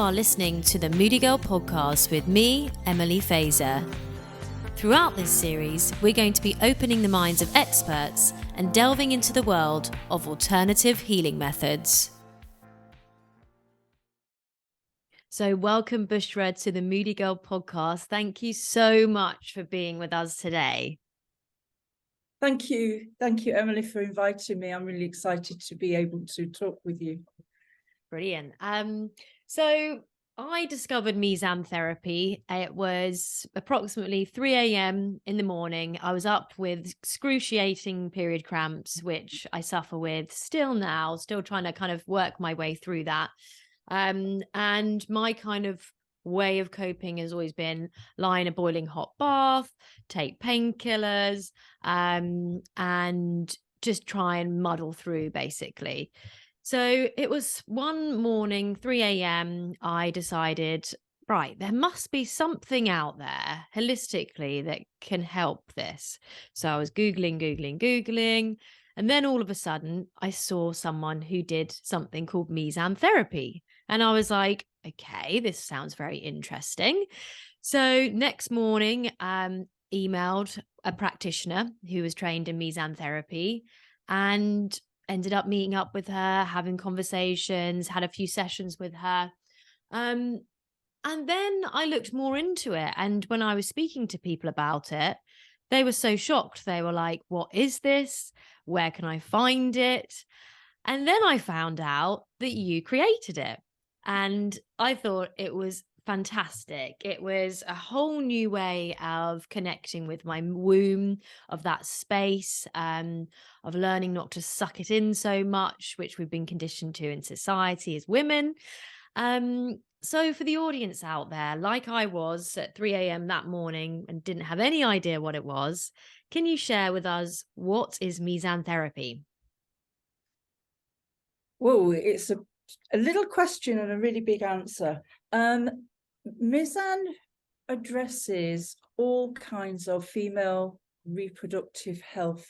are listening to the Moody Girl podcast with me, Emily Fazer. Throughout this series, we're going to be opening the minds of experts and delving into the world of alternative healing methods. So welcome, Bushra, to the Moody Girl podcast. Thank you so much for being with us today. Thank you, Emily, for inviting me. I'm really excited to be able to talk with you. Brilliant. So I discovered Mizan Therapy. It was approximately 3 a.m. in the morning. I was up with excruciating period cramps, which I suffer with still now, still trying to kind of work my way through that. And my kind of way of coping has always been lie in a boiling hot bath, take painkillers, and just try and muddle through, basically. So it was one morning, 3 a.m., I decided, right, there must be something out there holistically that can help this. So I was Googling. And then all of a sudden, I saw someone who did something called Mizan Therapy. And I was like, okay, this sounds very interesting. So next morning, emailed a practitioner who was trained in Mizan Therapy and ended up meeting up with her, having conversations, had a few sessions with her. And then I looked more into it. And when I was speaking to people about it, they were so shocked. They were like, what is this? Where can I find it? And then I found out that you created it. And I thought it was fantastic. It was a whole new way of connecting with my womb, of that space, of learning not to suck it in so much, which we've been conditioned to in society as women. So for the audience out there, like I was at 3 a.m. that morning and didn't have any idea what it was, can you share with us what is Mizan Therapy? Whoa, it's a little question and a really big answer. Mizan addresses all kinds of female reproductive health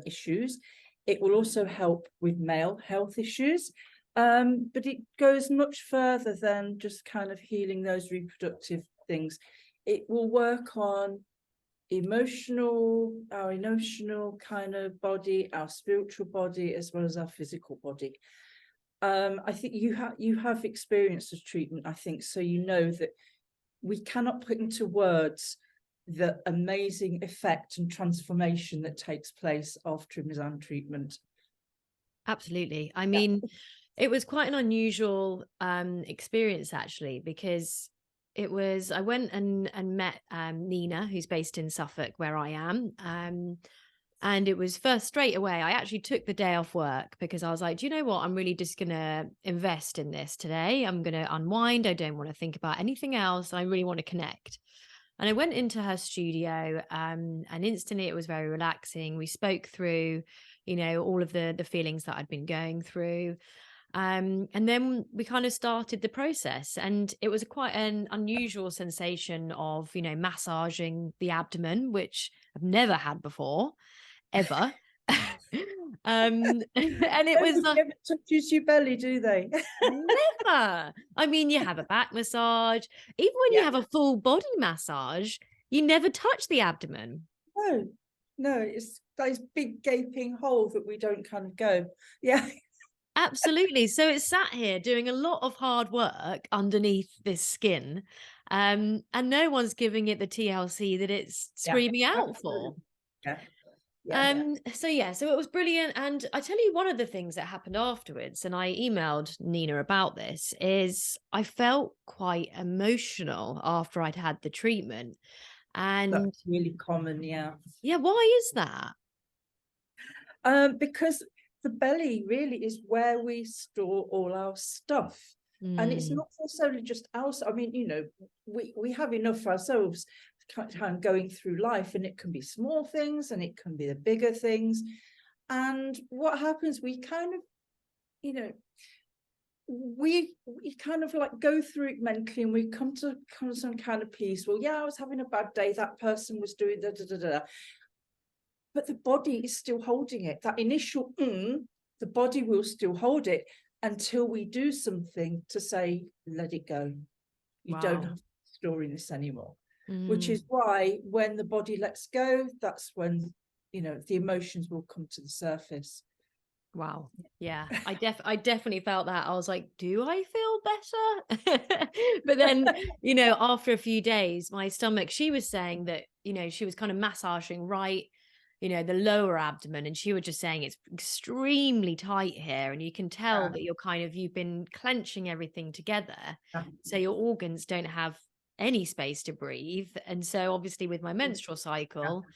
issues. It will also help with male health issues, but it goes much further than just kind of healing those reproductive things. It will work on our emotional kind of body, our spiritual body, as well as our physical body. I think you have experienced the treatment, I think, so you know that we cannot put into words the amazing effect and transformation that takes place after Mizan treatment. Absolutely. I mean, it was quite an unusual experience, actually, because I went and met Nina, who's based in Suffolk, where I am. And it was first straight away. I actually took the day off work because I was like, do you know what? I'm really just going to invest in this today. I'm going to unwind. I don't want to think about anything else. I really want to connect. And I went into her studio and instantly it was very relaxing. We spoke through, all of the feelings that I'd been going through. And then we kind of started the process, and it was quite an unusual sensation of, massaging the abdomen, which I've never had before, ever. And it was never touches your belly, do they? Never. I mean, you have a back massage, even when you have a full body massage, you never touch the abdomen. No, it's those big gaping holes that we don't kind of go. Yeah. Absolutely. So it's sat here doing a lot of hard work underneath this skin, and no one's giving it the TLC that it's screaming out for. So it was brilliant. And I tell you, one of the things that happened afterwards, and I emailed Nina about this, is I felt quite emotional after I'd had the treatment. And that's really common. Yeah, why is that? Because the belly really is where we store all our stuff. And it's not necessarily just ours. I mean, we have enough for ourselves kind of going through life, and it can be small things and it can be the bigger things. And what happens, we kind of, we kind of like go through it mentally, and we come to some kind of peace. Well, I was having a bad day. That person was doing da. But the body is still holding it. That initial, the body will still hold it. until we do something to say, let it go. You don't have to be storing this anymore. Which is why when the body lets go, that's when, you know, the emotions will come to the surface. Wow. Yeah. I definitely felt that. I was like, do I feel better? But then, you know, after a few days, my stomach, she was saying that, you know, she was kind of massaging right, you know, the lower abdomen, and she was just saying it's extremely tight here, and you can tell that you've been clenching everything together. So your organs don't have any space to breathe. And so obviously with my menstrual cycle,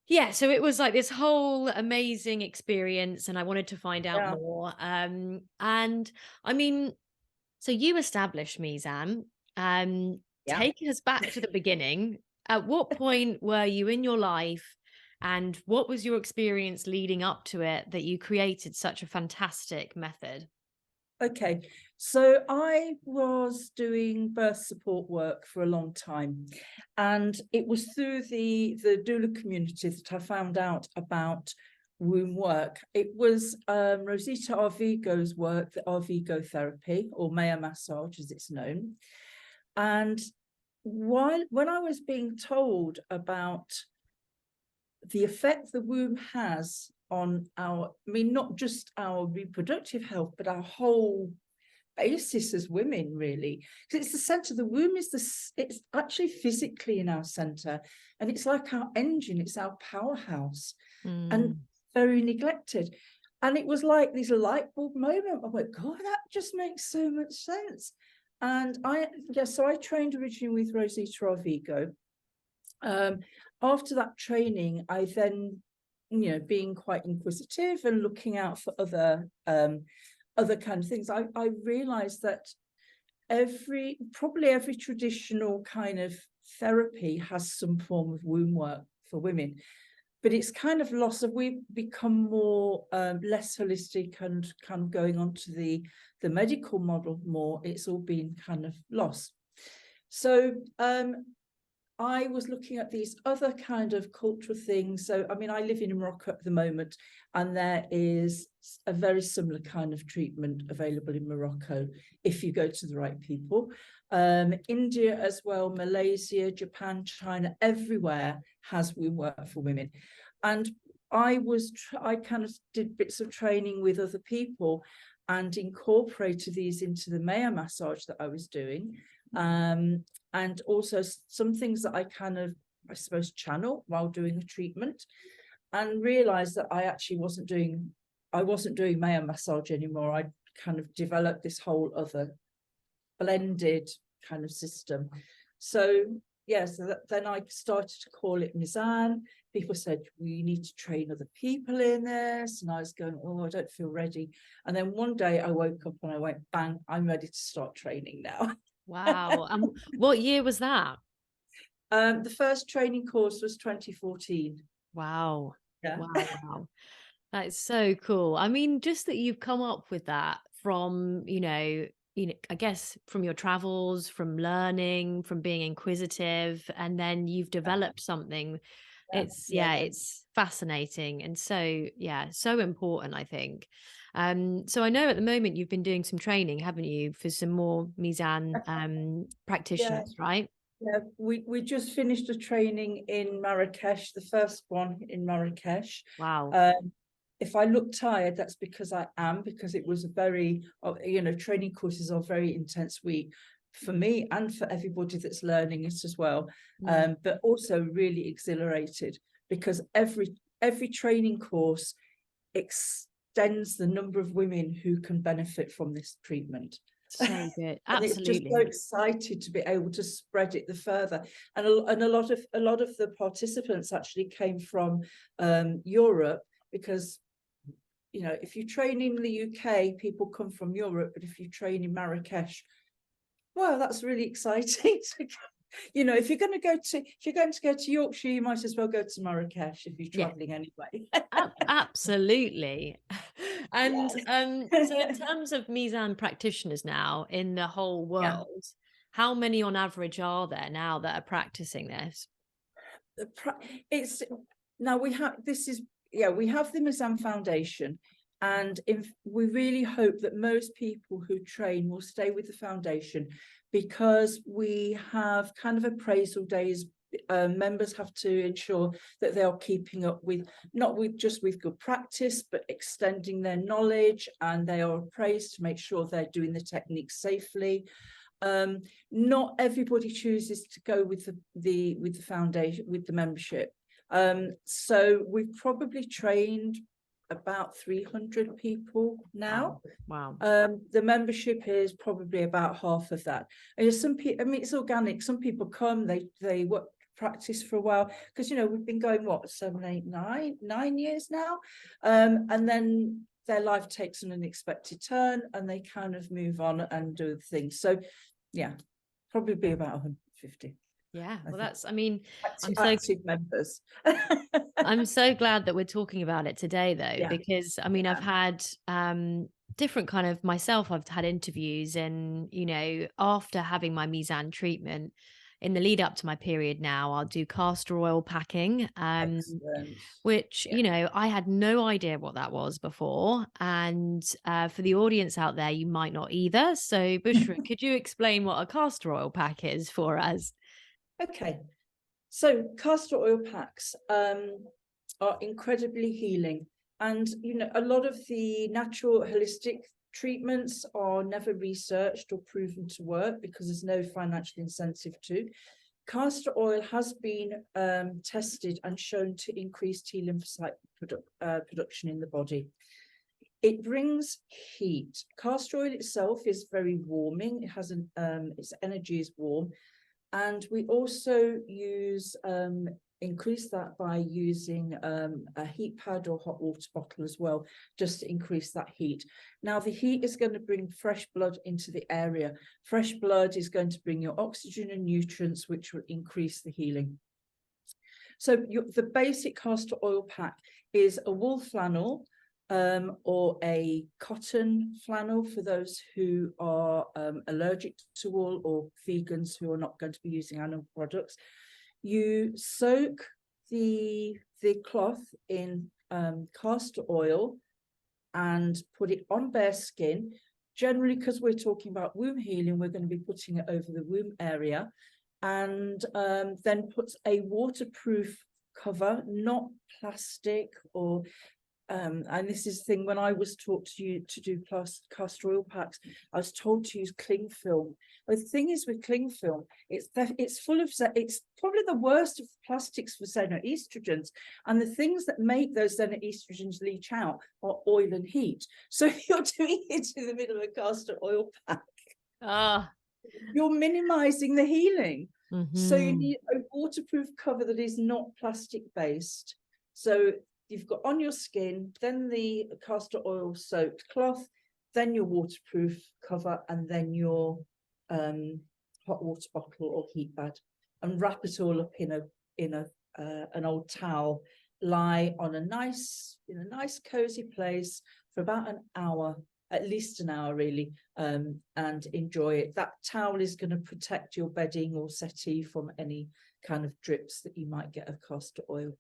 yeah, so it was like this whole amazing experience, and I wanted to find out more. And I mean, so you established Mizan. Take us back to the beginning. At what point were you in your life, and what was your experience leading up to it that you created such a fantastic method? Okay, so I was doing birth support work for a long time, and it was through the doula community that I found out about womb work. It was Rosita Arvigo's work, the Arvigo therapy, or Maya massage as it's known. And when I was being told about the effect the womb has on our, I mean, not just our reproductive health, but our whole basis as women, really, because it's the center. The womb is it's actually physically in our center, and it's like our engine, it's our powerhouse, and very neglected. And it was like this light bulb moment. I went, God, that just makes so much sense. And so I trained originally with Rosita Arvigo. After that training, I then, you know, being quite inquisitive and looking out for other kind of things, I realized that probably every traditional kind of therapy has some form of womb work for women, but it's kind of lost. We've become more less holistic and kind of going on to the medical model more. It's all been kind of lost. So I was looking at these other kind of cultural things. So, I mean, I live in Morocco at the moment, and there is a very similar kind of treatment available in Morocco if you go to the right people. India as well, Malaysia, Japan, China, everywhere has womb work for women. And I kind of did bits of training with other people and incorporated these into the Maya massage that I was doing. And also some things that I kind of, I suppose, channel while doing the treatment, and realized that I actually wasn't doing Maya massage anymore. I kind of developed this whole other blended kind of system. So then I started to call it Mizan. People said, we need to train other people in this. And I was going, oh, I don't feel ready. And then one day I woke up and I went, bang, I'm ready to start training now. Wow. And what year was that? The first training course was 2014. Wow. Yeah. Wow. That's so cool. I mean, just that you've come up with that from, you know, I guess from your travels, from learning, from being inquisitive, and then you've developed something. It's fascinating. And so, so important, I think. So I know at the moment you've been doing some training, haven't you, for some more Mizan practitioners, right? Yeah, we just finished a training in Marrakesh, the first one in Marrakesh. Wow. If I look tired, that's because I am, because it was a very, you know, training courses are very intense week for me and for everybody that's learning it as well. But also really exhilarated, because every training course extends the number of women who can benefit from this treatment. So good. And it's just so excited to be able to spread it the further. And a lot of the participants actually came from Europe, because, you know, if you train in the UK, people come from Europe, but if you train in Marrakesh, well, that's really exciting. You know, if you're going to go to Yorkshire, you might as well go to Marrakesh if you're traveling anyway. Absolutely. And so in terms of Mizan practitioners now in the whole world, how many on average are there now that are practicing this? We have the Mizan Foundation, And if we really hope that most people who train will stay with the foundation, because we have kind of appraisal days. Members have to ensure that they are keeping up with, not with just with good practice, but extending their knowledge, and they are appraised to make sure they're doing the techniques safely. Not everybody chooses to go with the foundation, with the membership. So we've probably trained about 300 people now. Wow. The membership is probably about half of that. And some people, I mean, it's organic. Some people come, they work, practice for a while, because we've been going 7, 8, 9 years now, and then their life takes an unexpected turn and they kind of move on and do things. So yeah, probably be about 150. Yeah, well, that's, I mean, active members. I'm so glad that we're talking about it today, though, Yeah. because I mean, I've had different kind of myself, I've had interviews, and after having my Mizan treatment, in the lead up to my period now, I'll do castor oil packing, which I had no idea what that was before, and for the audience out there, you might not either. So Bushra, could you explain what a castor oil pack is for us? Okay, so castor oil packs are incredibly healing, and a lot of the natural holistic treatments are never researched or proven to work because there's no financial incentive to. Castor oil has been tested and shown to increase T lymphocyte production in the body. It brings heat. Castor oil itself is very warming. It has its energy is warm. And we also use increase that by using a heat pad or hot water bottle as well, just to increase that heat. Now, the heat is going to bring fresh blood into the area. Fresh blood is going to bring your oxygen and nutrients, which will increase the healing. So the basic castor oil pack is a wool flannel or a cotton flannel for those who are allergic to wool, or vegans who are not going to be using animal products. You soak the cloth in castor oil and put it on bare skin. Generally, because we're talking about womb healing, we're going to be putting it over the womb area, and then put a waterproof cover, not plastic or and this is the thing, when I was taught to do castor oil packs, I was told to use cling film. But the thing is with cling film, it's full of, it's probably the worst of the plastics for xenoestrogens, and the things that make those xenoestrogens leach out are oil and heat. So if you're doing it in the middle of a castor oil pack, you're minimizing the healing. So you need a waterproof cover that is not plastic based. So you've got on your skin, then the castor oil soaked cloth, then your waterproof cover, and then your hot water bottle or heat pad, and wrap it all up in an old towel. Lie on a nice cozy place for about an hour, at least an hour really, and enjoy it. That towel is going to protect your bedding or settee from any kind of drips that you might get of castor oil.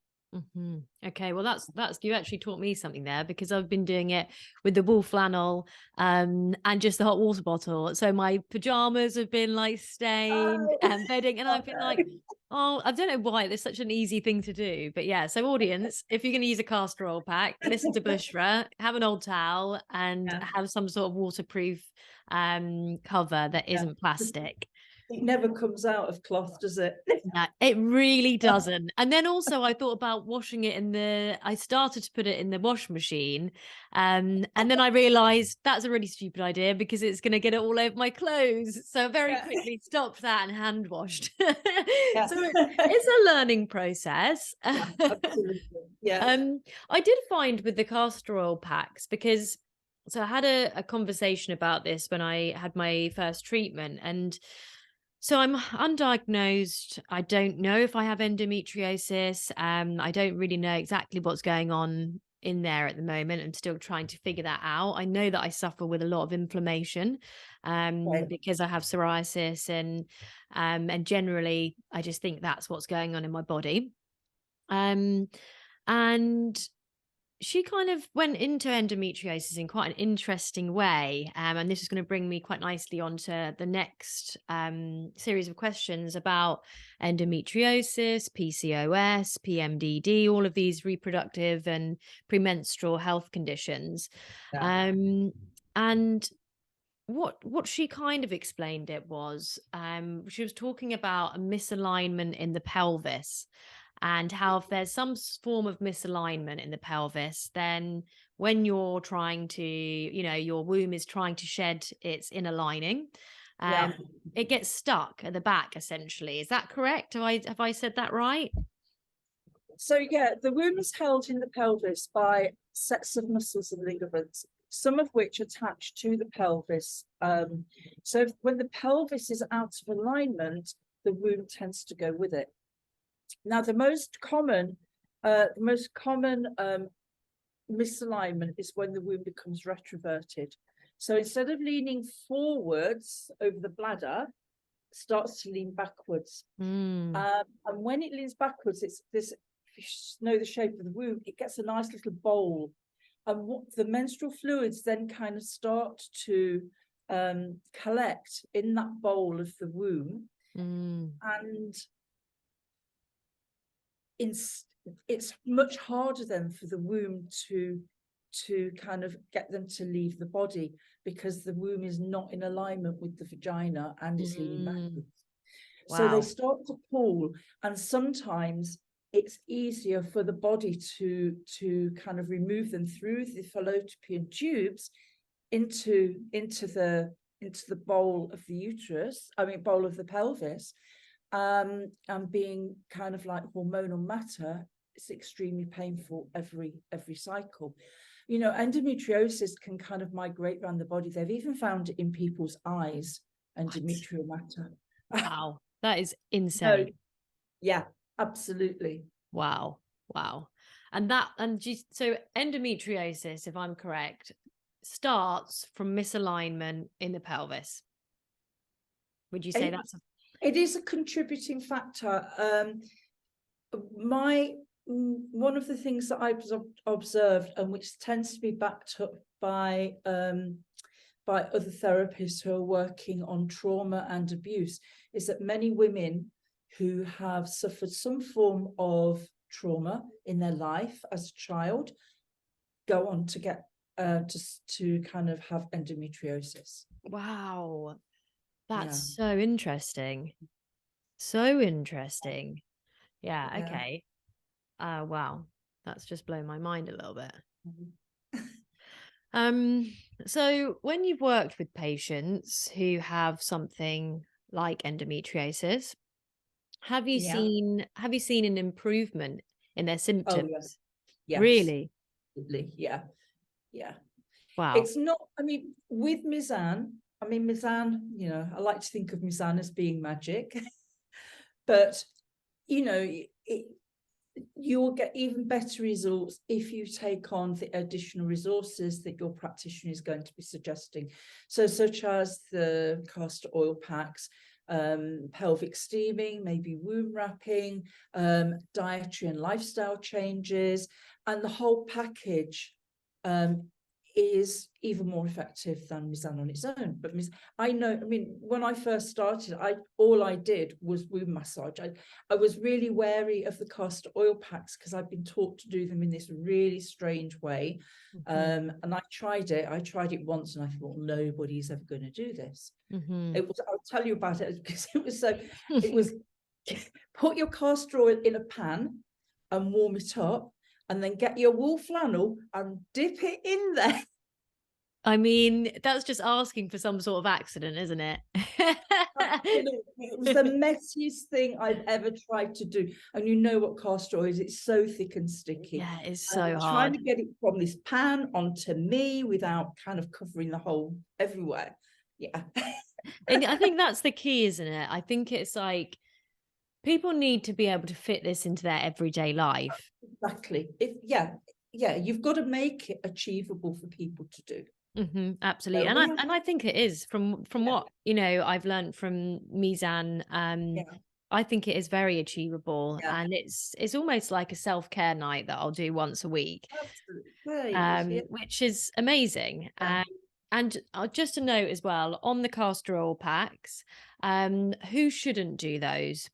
Okay, well that's you actually taught me something there, because I've been doing it with the wool flannel and just the hot water bottle. So my pajamas have been like stained and bedding, and I've been like, I don't know why it's such an easy thing to do. But yeah, so audience, if you're going to use a castor oil pack, listen to Bushra, have an old towel and have some sort of waterproof cover that isn't plastic. It never comes out of cloth, does it? No, it really doesn't. And then also I thought about washing it I started to put it in the wash machine. And then I realized that's a really stupid idea, because it's going to get it all over my clothes. So I very quickly stopped that and hand washed. So it's a learning process. Absolutely. Yeah. I did find with the castor oil packs, because so I had a conversation about this when I had my first treatment, and so I'm undiagnosed. I don't know if I have endometriosis. I don't really know exactly what's going on in there at the moment. I'm still trying to figure that out. I know that I suffer with a lot of inflammation because I have psoriasis, and generally I just think that's what's going on in my body. And she kind of went into endometriosis in quite an interesting way. And this is going to bring me quite nicely onto the next series of questions about endometriosis, PCOS, PMDD, all of these reproductive and premenstrual health conditions. Yeah. And what she kind of explained it was, she was talking about a misalignment in the pelvis, and how if there's some form of misalignment in the pelvis, then when you're trying to, your womb is trying to shed its inner lining, Yeah. it gets stuck at the back, essentially. Is that correct? Have I said that right? So yeah, the womb is held in the pelvis by sets of muscles and ligaments, some of which attach to the pelvis. So when the pelvis is out of alignment, the womb tends to go with it. Now, the most common misalignment is when the womb becomes retroverted. So instead of leaning forwards over the bladder, it starts to lean backwards. And when it leans backwards, it's this. If you know the shape of the womb, it gets a nice little bowl, and what the menstrual fluids then kind of start to collect in that bowl of the womb, and it's much harder then for the womb to kind of get them to leave the body, because the womb is not in alignment with the vagina and it's leaning backwards. Wow. So they start to pull, and sometimes it's easier for the body to kind of remove them through the fallopian tubes into the bowl of the uterus, bowl of the pelvis, and being kind of like hormonal matter. It's extremely painful every cycle. Endometriosis can kind of migrate around the body. They've even found it in people's eyes, endometrial matter. Wow, that is insane. No, yeah, absolutely. Wow. So endometriosis, if I'm correct, starts from misalignment in the pelvis. Would you say it is a contributing factor? One of the things that I've observed, and which tends to be backed up by other therapists who are working on trauma and abuse, is that many women who have suffered some form of trauma in their life as a child go on to get to kind of have endometriosis. Wow, that's so interesting. So interesting. Yeah. Okay. Wow, that's just blown my mind a little bit. So when you've worked with patients who have something like endometriosis, have you seen an improvement in their symptoms? Oh, yes. Really? Yeah. Wow. It's not, with Mizan, I like to think of Mizan as being magic, but you'll get even better results if you take on the additional resources that your practitioner is going to be suggesting. So such as the castor oil packs, pelvic steaming, maybe womb wrapping, dietary and lifestyle changes, and the whole package is even more effective than Mizan on its own. But I know, when I first started, all I did was womb massage. I was really wary of the castor oil packs because I've been taught to do them in this really strange way. And I tried it once, and I thought, nobody's ever going to do this. I'll tell you about it, because it was put your castor oil in a pan and warm it up, and then get your wool flannel and dip it in there. That's just asking for some sort of accident, isn't it? It was the messiest thing I've ever tried to do. And you know what castor oil is? It's so thick and sticky. Yeah, it's so hard. Trying to get it from this pan onto me without kind of covering the whole everywhere. Yeah. And I think that's the key, isn't it? I think it's like, people need to be able to fit this into their everyday life. Exactly. You've got to make it achievable for people to do. Absolutely. So and I think it is from what I've learned from Mizan. I think it is very achievable, Yeah, and it's almost like a self-care night that I'll do once a week, absolutely. Very good. Yeah, which is amazing. yeah. And just a note as well on the castor oil packs, who shouldn't do those?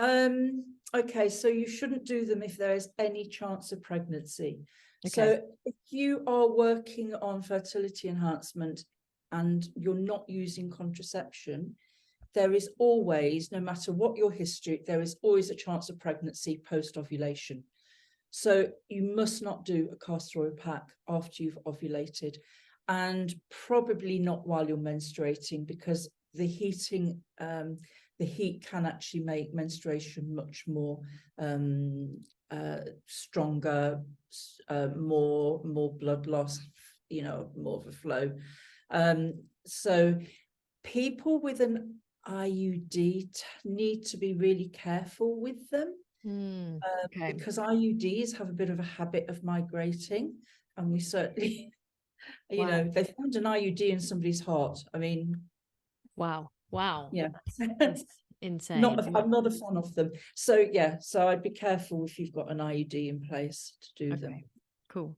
Okay, so you shouldn't do them if there is any chance of pregnancy. Okay. So if you are working on fertility enhancement and you're not using contraception, there is always, no matter what your history, there is always a chance of pregnancy post-ovulation. So you must not do a castor oil pack after you've ovulated, and probably not while you're menstruating, because the heating, the heat can actually make menstruation much more stronger, more blood loss, more of a flow. So people with an IUD need to be really careful with them, Okay. because IUDs have a bit of a habit of migrating, and we certainly, Wow. they found an IUD in somebody's heart. I mean, Wow. Wow. yeah, That's insane. I'm not a fan of them. So yeah, so I'd be careful if you've got an IUD in place to do them. Okay. Cool.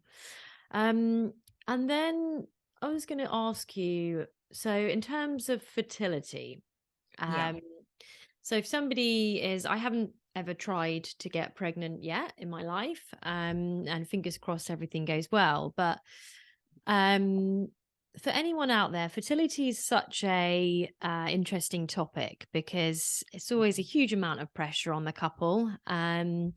And then I was going to ask you, so in terms of fertility, Yeah. so if somebody is, I haven't ever tried to get pregnant yet in my life, and fingers crossed everything goes well, but for anyone out there, fertility is such a interesting topic because it's always a huge amount of pressure on the couple. And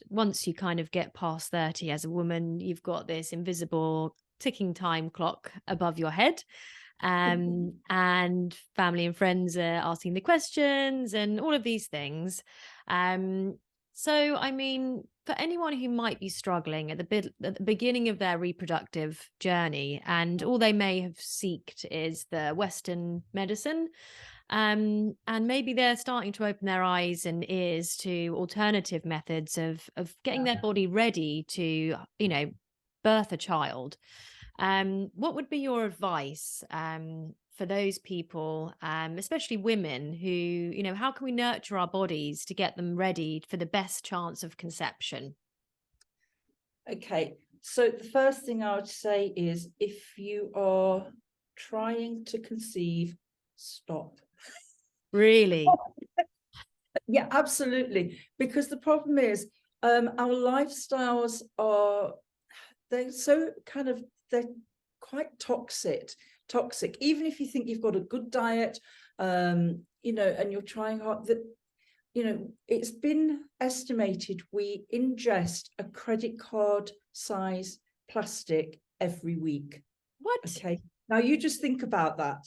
once you kind of get past 30 as a woman, you've got this invisible ticking time clock above your head. And family and friends are asking the questions and all of these things. So, I mean, for anyone who might be struggling at the beginning of their reproductive journey, and all they may have sought is the Western medicine, and maybe they're starting to open their eyes and ears to alternative methods of getting their body ready to, birth a child. What would be your advice for those people, especially women who, how can we nurture our bodies to get them ready for the best chance of conception? Okay, so the first thing I would say is, if you are trying to conceive, stop. Really? Yeah, absolutely. Because the problem is, our lifestyles are, they're quite toxic. Even if you think you've got a good diet, and you're trying hard, that, it's been estimated we ingest a credit card size plastic every week. What? Okay. Now you just think about that.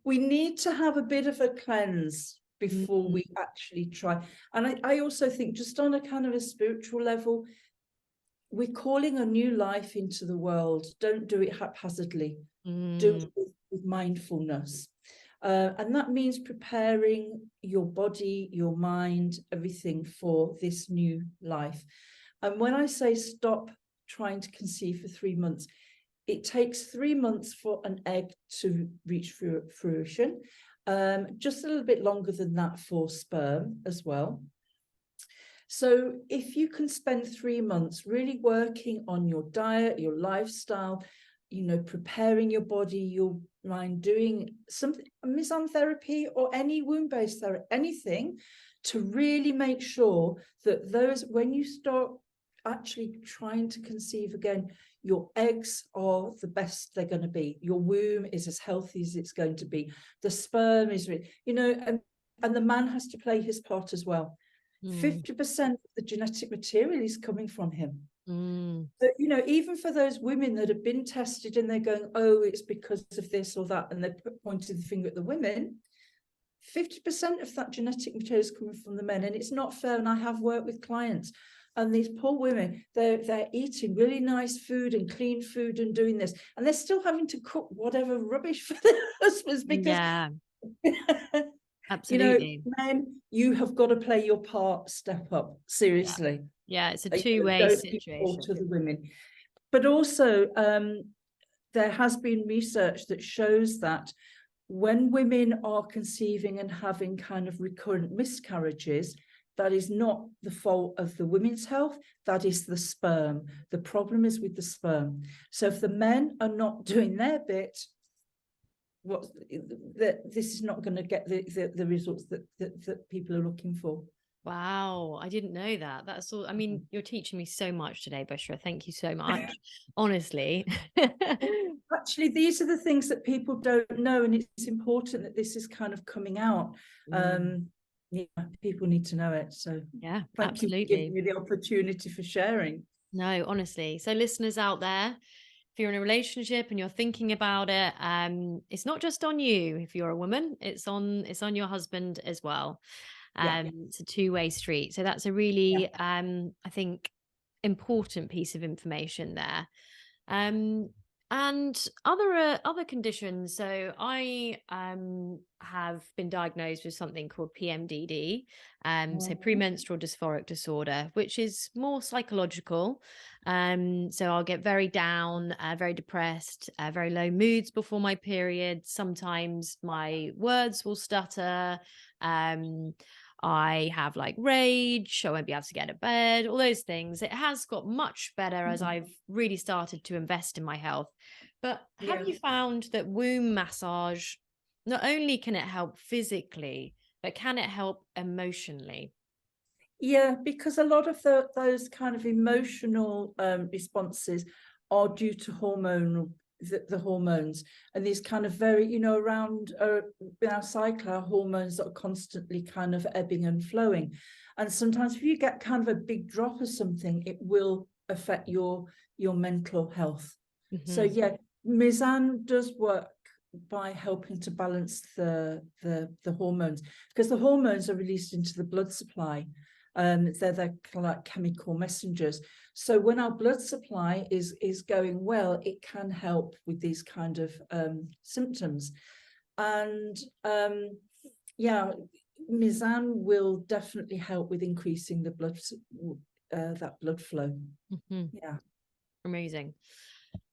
We need to have a bit of a cleanse before we actually try. And I also think, just on a kind of a spiritual level, we're calling a new life into the world. Don't do it haphazardly. Do it with mindfulness. And that means preparing your body, your mind, everything for this new life. And when I say stop trying to conceive for 3 months, it takes 3 months for an egg to reach fruition, just a little bit longer than that for sperm as well. So if you can spend 3 months really working on your diet, your lifestyle, preparing your body, your mind, doing something, Mizan Therapy or any womb-based therapy, anything, to really make sure that when you start actually trying to conceive again, your eggs are the best they're going to be. Your womb is as healthy as it's going to be. The sperm is, and the man has to play his part as well. 50% of the genetic material is coming from him. But, even for those women that have been tested and they're going, oh, it's because of this or that, and they're pointing the finger at the women, 50% of that genetic material is coming from the men. And it's not fair. And I have worked with clients, and these poor women, they're eating really nice food and clean food and doing this, and they're still having to cook whatever rubbish for their husbands, because absolutely. men, you have got to play your part. Step up, seriously. Yeah, it's a two-way situation to the women. But also, there has been research that shows that when women are conceiving and having kind of recurrent miscarriages, that is not the fault of the women's health, that is the sperm. The problem is with the sperm. So if the men are not doing their bit, this is not going to get the results that people are looking for. Wow, I didn't know that. That's all. I mean, you're teaching me so much today, Bushra. Thank you so much. Honestly. Actually, these are the things that people don't know, and it's important that this is kind of coming out. Yeah, people need to know it. So yeah, thank absolutely. you for giving me the opportunity for sharing. No, honestly. So listeners out there, if you're in a relationship and you're thinking about it, it's not just on you. If you're a woman, it's on your husband as well. It's a two-way street. So that's a really I think important piece of information there. And other conditions. So I have been diagnosed with something called PMDD, so premenstrual dysphoric disorder, which is more psychological. So I'll get very down, very depressed, very low moods before my period. Sometimes my words will stutter. I have like rage, I won't be able to get out of bed, all those things. It has got much better as I've really started to invest in my health. But have you found that womb massage, not only can it help physically, but can it help emotionally? Yeah, because a lot of those kind of emotional responses are due to the hormones, and these kind of very, around in our cycle, our hormones that are constantly kind of ebbing and flowing. And sometimes if you get kind of a big drop of something, it will affect your mental health. So yeah, Mizan does work by helping to balance the hormones, because the hormones are released into the blood supply. They're like chemical messengers. So when our blood supply is going well, it can help with these kind of symptoms. And Mizan will definitely help with increasing the that blood flow. Yeah, amazing.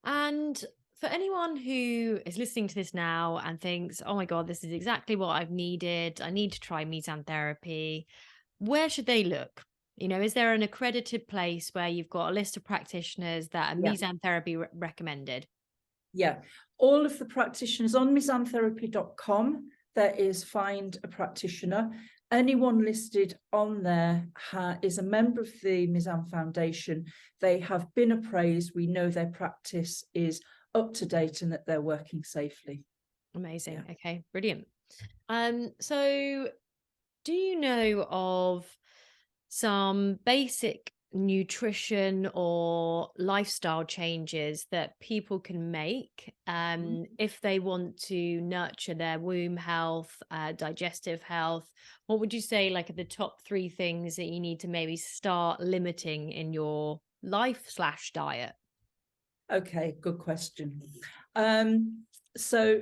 And for anyone who is listening to this now and thinks, oh my God, this is exactly what I've needed, I need to try Mizan Therapy, where should they look? Is there an accredited place where you've got a list of practitioners that are Mizan Therapy recommended? Yeah, all of the practitioners on mizantherapy.com, there is find a practitioner. Anyone listed on there is a member of the Mizan Foundation. They have been appraised. We know their practice is up to date and that they're working safely. Amazing. Yeah. Okay, brilliant. So do you know of some basic nutrition or lifestyle changes that people can make if they want to nurture their womb health, digestive health? What would you say, like, are the top 3 things that you need to maybe start limiting in your life/diet? Okay, good question. So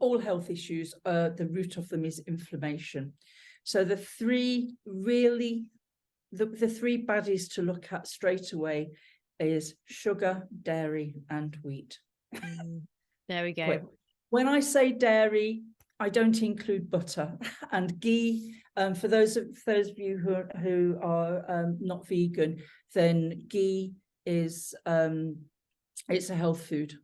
all health issues, the root of them is inflammation. So the three baddies to look at straight away is sugar, dairy, and wheat. There we go. When I say dairy, I don't include butter and ghee. For those of you who are not vegan, then ghee is it's a health food.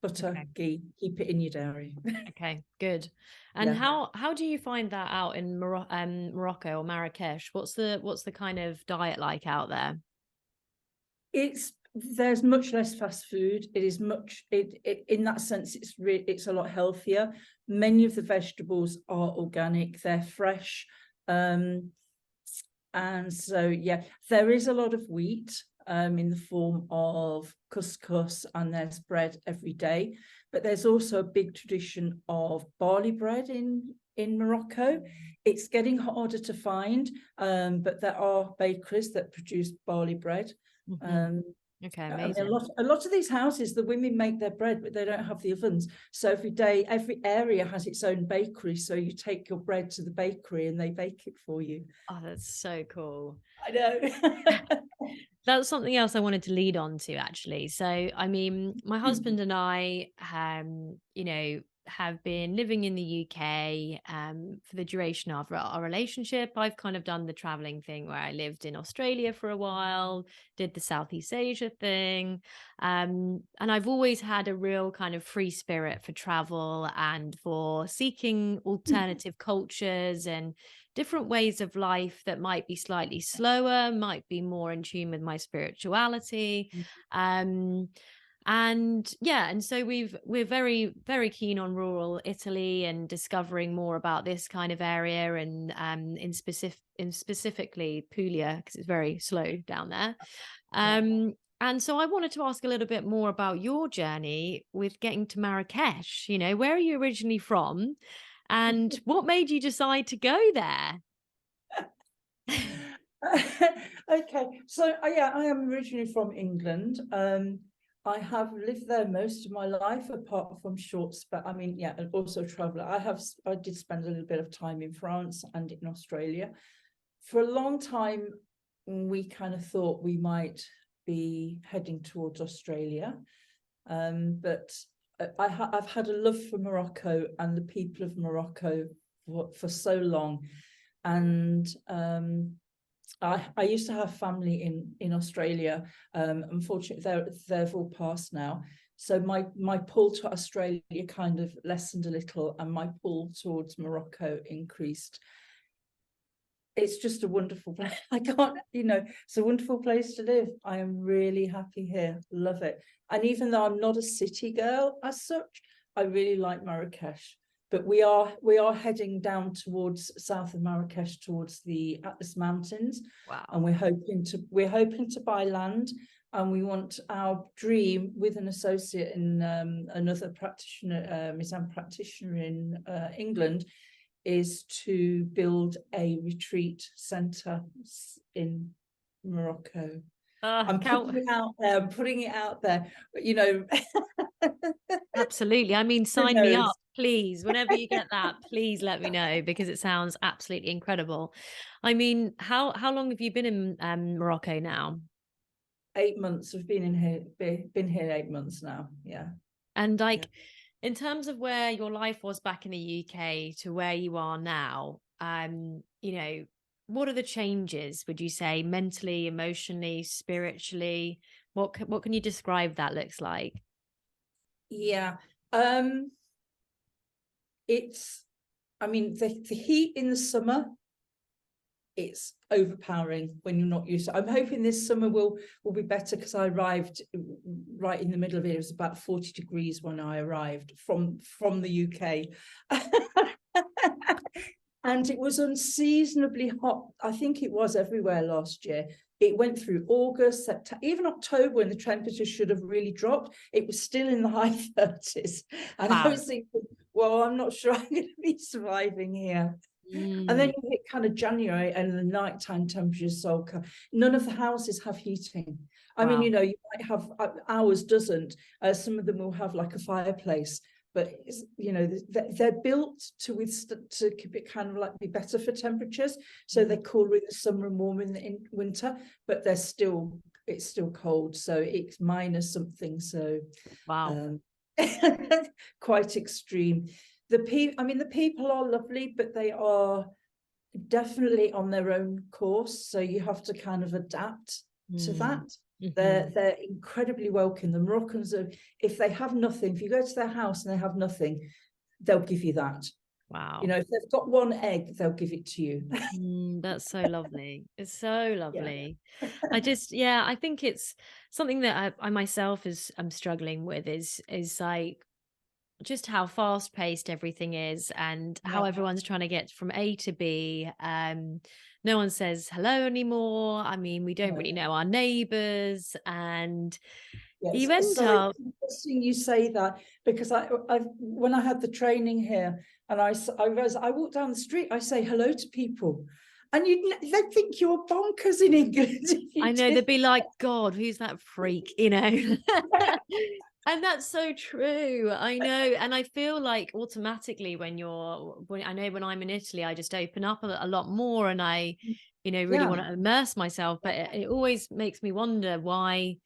Butter, ghee, keep it in your dairy. Okay, good. And how do you find that out in Morocco or Marrakesh? What's the kind of diet like out there? There's much less fast food. It is much in that sense. It's a lot healthier. Many of the vegetables are organic. They're fresh, and so there is a lot of wheat in the form of couscous, and there's bread every day. But there's also a big tradition of barley bread in Morocco. It's getting harder to find, but there are bakeries that produce barley bread. Okay, amazing. A lot of these houses, the women make their bread, but they don't have the ovens. So every area has its own bakery. So you take your bread to the bakery and they bake it for you. Oh, that's so cool. I know. That's something else I wanted to lead on to, actually. So, I mean, my husband and I, have been living in the UK for the duration of our relationship. I've kind of done the traveling thing where I lived in Australia for a while, did the Southeast Asia thing. And I've always had a real kind of free spirit for travel and for seeking alternative cultures and different ways of life that might be slightly slower, might be more in tune with my spirituality. Um, and so we're very, very keen on rural Italy and discovering more about this kind of area, and in specifically Puglia, because it's very slow down there. And so I wanted to ask a little bit more about your journey with getting to Marrakesh. Where are you originally from? And what made you decide to go there? Okay, so yeah, I am originally from England. I have lived there most of my life, apart from shorts, but I mean, yeah, and also traveler. I did spend a little bit of time in France and in Australia. For a long time, we kind of thought we might be heading towards Australia, but I've had a love for Morocco and the people of Morocco for so long, and I used to have family in Australia. Unfortunately, they've all passed now. So my pull to Australia kind of lessened a little, and my pull towards Morocco increased. It's just a wonderful place. I can't, it's a wonderful place to live. I am really happy here. Love it. And even though I'm not a city girl as such, I really like Marrakesh. But we are heading down towards south of Marrakesh, towards the Atlas Mountains. Wow. And we're hoping to buy land, and we want our dream with an associate in another practitioner, Mizan practitioner in England, is to build a retreat center in Morocco. I'm putting it out there, but Absolutely. I mean, who sign me knows? up, please. Whenever you get that, please let me know, because it sounds absolutely incredible. I mean, how long have you been in Morocco now? 8 months. I've been here 8 months now. Yeah. And like, in terms of where your life was back in the UK to where you are now, what are the changes, would you say, mentally, emotionally, spiritually? What can you describe that looks like? Yeah. It's, I mean, the heat in the summer, it's overpowering when you're not used to it. I'm hoping this summer will be better, because I arrived right in the middle of it. It was about 40 degrees when I arrived from the UK. And it was unseasonably hot. I think it was everywhere last year. It went through August, September, even October, when the temperature should have really dropped. It was still in the high 30s. And wow. I was thinking, well, I'm not sure I'm going to be surviving here. And then you hit kind of January, and the nighttime temperatures so cold. None of the houses have heating. I mean, you might have, ours doesn't. Some of them will have like a fireplace, but they're built to keep it kind of like be better for temperatures. So they're cooler in the summer and warmer in winter, but it's still cold. So it's minus something. So wow. Quite extreme. The people are lovely, but they are definitely on their own course. So you have to kind of adapt to that. They're incredibly welcome. The Moroccans are, if they have nothing, if you go to their house and they have nothing, they'll give you that. Wow. If they've got one egg, they'll give it to you. That's so lovely. It's so lovely. Yeah. I think it's something that I myself am struggling with is like just how fast paced everything is, and how everyone's trying to get from A to B. No one says hello anymore. I mean, we don't really know our neighbors, and you end up. Interesting you say that, because I when I had the training here, and I walk down the street, I say hello to people, and they think you're bonkers in England. I know, they'd be like, God, who's that freak? And that's so true. I know. And I feel like automatically I know when I'm in Italy, I just open up a lot more and I, really Yeah, want to immerse myself. But it always makes me wonder why.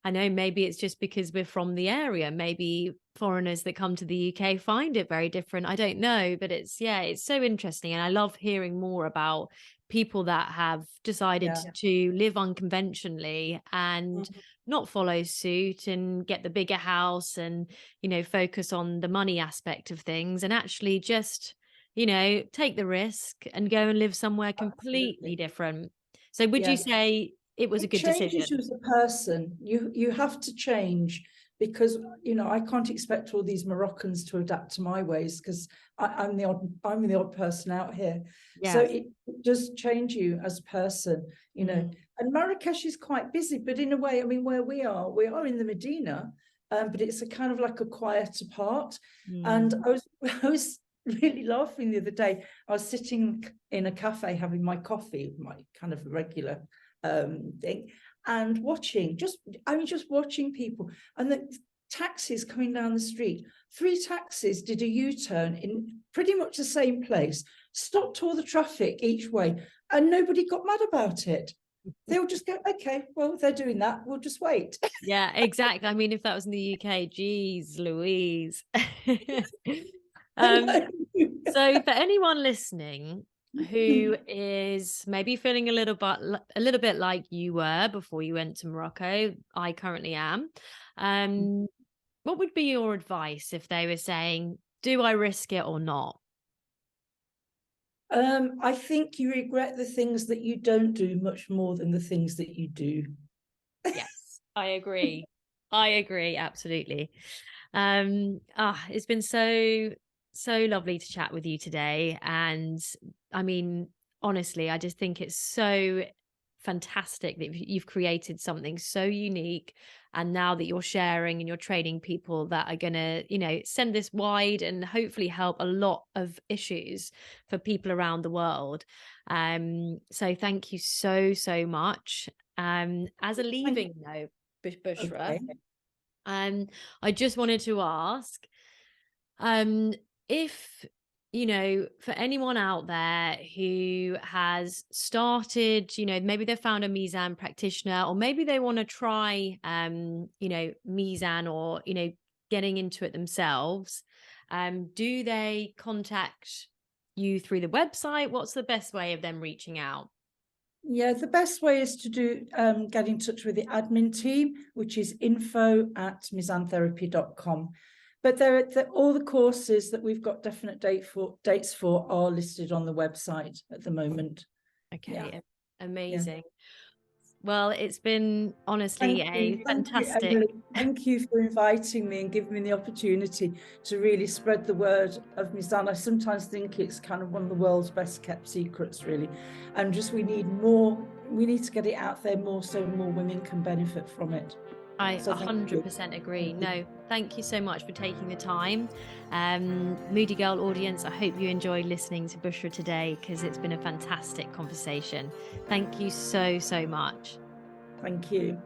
I know maybe it's just because we're from the area. Maybe foreigners that come to the UK find it very different. I don't know, but it's so interesting. And I love hearing more about people that have decided yeah. to live unconventionally and Mhm. not follow suit and get the bigger house and, focus on the money aspect of things and actually just, take the risk and go and live somewhere completely Absolutely. different. So would you Yeah. say it was a It good changes you decision? as a person. You have to change because I can't expect all these Moroccans to adapt to my ways because I'm the odd person out here. So Yes. it does change you as a person, Mm, And Marrakesh is quite busy, but in a way, I mean, where we are in the Medina, but it's a kind of like a quieter part. And mm. I was really laughing the other day. I was sitting in a cafe having my coffee, my kind of regular thing, and just watching people and the taxis coming down the street. 3 taxis did a U-turn in pretty much the same place, stopped all the traffic each way, and nobody got mad about it. They'll just go, okay, well, they're doing that, we'll just wait. Yeah, exactly. I mean, if that was in the UK, geez, Louise. I Um, know. so for anyone listening who is maybe feeling a little bit like you were before you went to Morocco, I currently am. Um, what would be your advice if they were saying, do I risk it or not? I think you regret the things that you don't do much more than the things that you do. Yes, I agree. I agree, absolutely. It's been so lovely to chat with you today. And I mean, honestly, I just think it's so fantastic that you've created something so unique. And now that you're sharing and you're training people that are gonna, send this wide and hopefully help a lot of issues for people around the world. So thank you so much. As a leaving note, Bushra, Okay. um, I just wanted to ask, if, for anyone out there who has started, maybe they found a Mizan practitioner, or maybe they want to try, Mizan or, getting into it themselves, do they contact you through the website? What's the best way of them reaching out? Yeah, the best way is to get in touch with the admin team, which is info@mizantherapy.com. But all the courses that we've got definite dates for are listed on the website at the moment. Yeah, Okay, yeah. amazing. Well, it's been honestly a Thank you, fantastic. Emily. Thank you for inviting me and giving me the opportunity to really spread the word of Mizan. I sometimes think it's kind of one of the world's best kept secrets, really. And just we need to get it out there more so more women can benefit from it. I So thank you. 100% agree. Thank you. No, thank you so much for taking the time. Moody Girl audience, I hope you enjoyed listening to Bushra today because it's been a fantastic conversation. Thank you so much. Thank you.